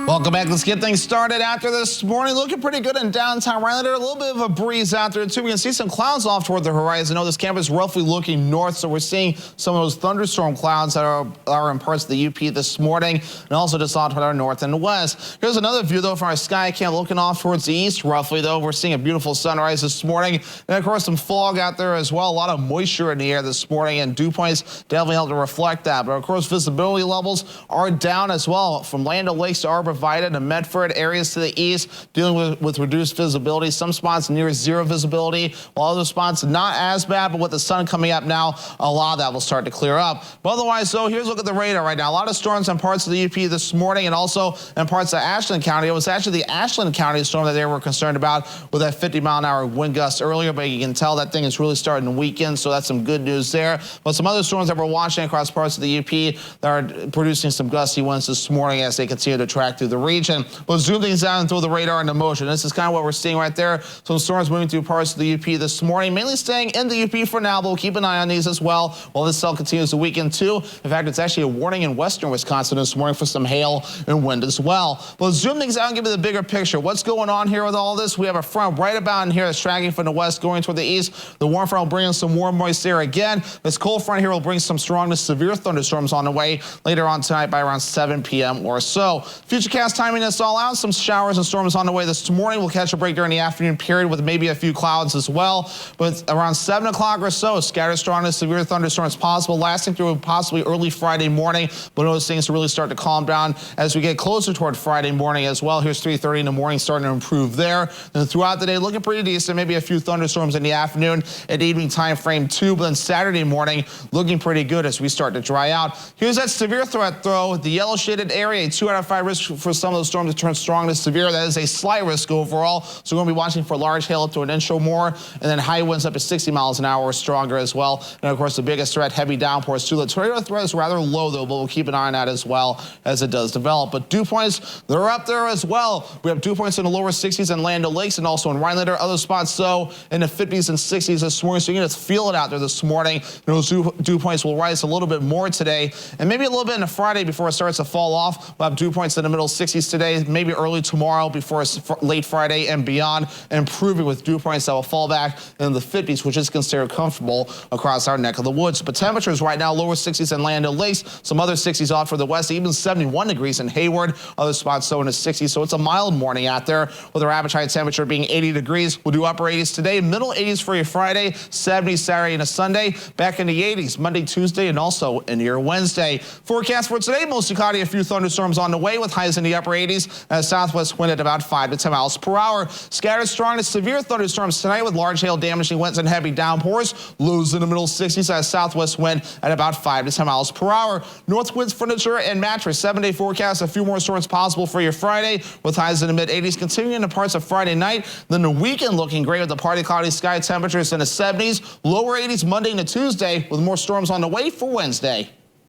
Welcome back. Let's get things started after this morning. Looking pretty good in downtown Rhinelander. A little bit of a breeze out there, too. We can see some clouds off toward the horizon. I know this campus is roughly looking north, so we're seeing some of those thunderstorm clouds that are in parts of the UP this morning, and also just off toward our north and west. Here's another view, though, from our sky cam looking off towards the east. Roughly, though, we're seeing a beautiful sunrise this morning. And, of course, some fog out there as well. A lot of moisture in the air this morning, and dew points definitely help to reflect that. But, of course, visibility levels are down as well from Land O'Lakes to Arborvitae to Medford. Areas to the east dealing with reduced visibility. Some spots near zero visibility, while other spots not as bad, but with the sun coming up now, a lot of that will start to clear up. But otherwise, so here's a look at the radar right now. A lot of storms in parts of the UP this morning and also in parts of Ashland County. It was actually the Ashland County storm that they were concerned about with that 50-mile-an-hour wind gust earlier, but you can tell that thing is really starting to weaken, so that's some good news there. But some other storms that we're watching across parts of the UP that are producing some gusty winds this morning as they continue to track through the region. But zoom things down and throw the radar into motion. This is kind of what we're seeing right there. Some storms moving through parts of the UP this morning, mainly staying in the UP for now, but we'll keep an eye on these as well while this cell continues to weaken too. In fact, it's actually a warning in western Wisconsin this morning for some hail and wind as well. But zoom things out and give you the bigger picture. What's going on here with all this? We have a front right about in here that's tracking from the west going toward the east. The warm front will bring in some warm moist air again. This cold front here will bring some strong to severe thunderstorms on the way later on tonight by around 7 p.m. or so. Futurecast timing this all out. Some showers and storms on the way this morning. We'll catch a break during the afternoon period with maybe a few clouds as well. But around 7 o'clock or so, scattered strong to severe thunderstorms possible, lasting through possibly early Friday morning. But those things really start to calm down as we get closer toward Friday morning as well. Here's 3:30 in the morning, starting to improve there. And throughout the day, looking pretty decent. Maybe a few thunderstorms in the afternoon and evening time frame too. But then Saturday morning, looking pretty good as we start to dry out. Here's that severe threat, though. The yellow shaded area, 2 out of 5 risk for some of those storms to turn strong to severe. That is a slight risk overall. So we're going to be watching for large hail up to an inch or more, and then high winds up to 60 miles an hour or stronger as well. And of course, the biggest threat, heavy downpours too. The tornado threat is rather low though, but we'll keep an eye on that as well as it does develop. But dew points, they're up there as well. We have dew points in the lower 60s in Land O'Lakes and also in Rhinelander. Other spots so in the 50s and 60s this morning. So you can just feel it out there this morning. Those dew points will rise a little bit more today, and maybe a little bit into Friday before it starts to fall off. We'll have dew points in the middle 60s today, maybe early tomorrow before late Friday and beyond, improving with dew points that will fall back in the 50s, which is considered comfortable across our neck of the woods. But temperatures right now, lower 60s in Land O'Lakes, some other 60s off for the west, even 71 degrees in Hayward, other spots so in the 60s. So it's a mild morning out there with our average high temperature being 80 degrees. We'll do upper 80s today, middle 80s for your Friday, 70s Saturday and a Sunday, back in the 80s Monday, Tuesday, and also into your Wednesday. Forecast for today, mostly cloudy, a few thunderstorms on the way with highs in the upper 80s, and a southwest wind at about 5 to 10 miles per hour. Scattered strong to severe thunderstorms tonight with large hail damaging winds and heavy downpours. Lows in the middle 60s at a southwest wind at about 5 to 10 miles per hour. North winds, furniture, and mattress. 7-day forecast. A few more storms possible for your Friday with highs in the mid 80s continuing into parts of Friday night. Then the weekend looking great with the partly cloudy sky temperatures in the 70s. Lower 80s Monday into Tuesday with more storms on the way for Wednesday.